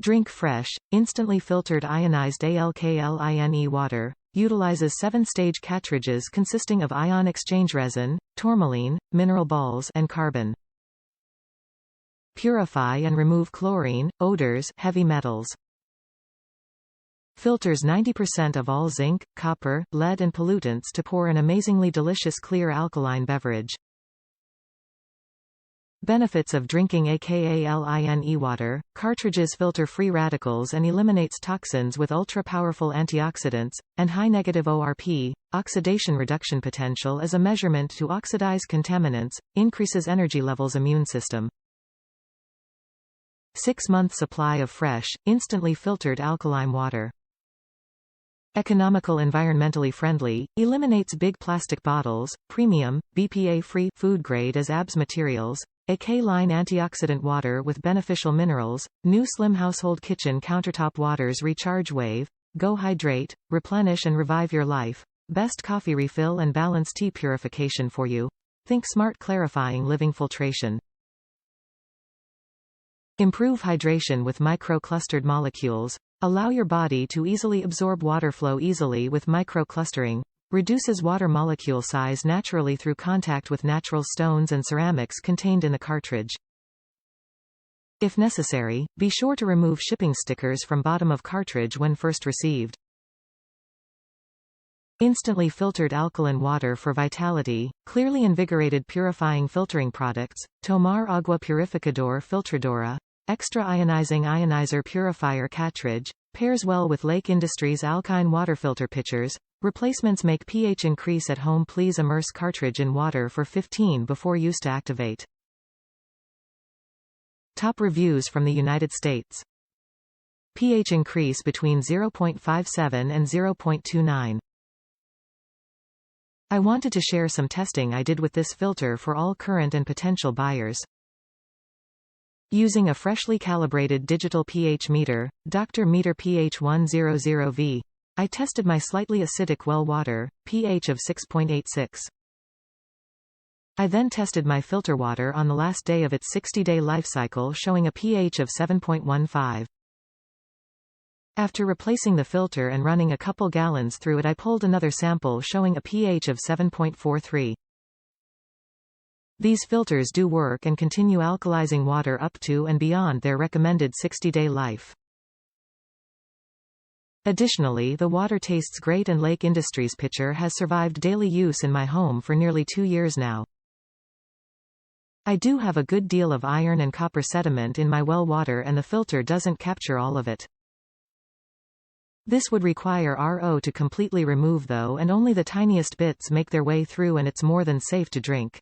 Drink fresh, instantly filtered ionized alkaline water. Utilizes 7-stage cartridges consisting of ion exchange resin, tourmaline, mineral balls and carbon. Purify and remove chlorine, odors, heavy metals. Filters 90% of all zinc, copper, lead and pollutants to pour an amazingly delicious clear alkaline beverage. Benefits of drinking AKALINE water. Cartridges filter free radicals and eliminates toxins with ultra-powerful antioxidants, and high negative ORP. Oxidation-Reduction Potential is a measurement to oxidize contaminants, increases energy levels immune system. 6-month supply of fresh, instantly filtered alkaline water. Economical environmentally friendly, eliminates big plastic bottles, premium, BPA-free food grade as ABS materials. Alkaline antioxidant water with beneficial minerals, new slim household kitchen countertop waters recharge wave, go hydrate, replenish and revive your life, best coffee refill and balance tea purification for you. Think Smart Clarifying Living Filtration. Improve hydration with micro-clustered molecules, allow your body to easily absorb water flow easily with micro-clustering. Reduces water molecule size naturally through contact with natural stones and ceramics contained in the cartridge. If necessary, be sure to remove shipping stickers from bottom of cartridge when first received. Instantly filtered alkaline water for vitality, clearly invigorated purifying filtering products, Tomar Agua Purificador Filtradora, extra ionizing ionizer purifier cartridge, pairs well with Lake Industries alkaline water filter pitchers. Replacements make pH increase at home. Please immerse cartridge in water for 15 before use to activate. Top reviews from the United States. pH increase between 0.57 and 0.29. I wanted to share some testing I did with this filter for all current and potential buyers. Using a freshly calibrated digital pH meter, Dr. Meter pH 100V, I tested my slightly acidic well water, pH of 6.86. I then tested my filter water on the last day of its 60-day life cycle showing a pH of 7.15. After replacing the filter and running a couple gallons through it, I pulled another sample showing a pH of 7.43. These filters do work and continue alkalizing water up to and beyond their recommended 60-day life. Additionally, the water tastes great and Lake Industries pitcher has survived daily use in my home for nearly 2 years now. I do have a good deal of iron and copper sediment in my well water and the filter doesn't capture all of it. This would require RO to completely remove though, and only the tiniest bits make their way through and it's more than safe to drink.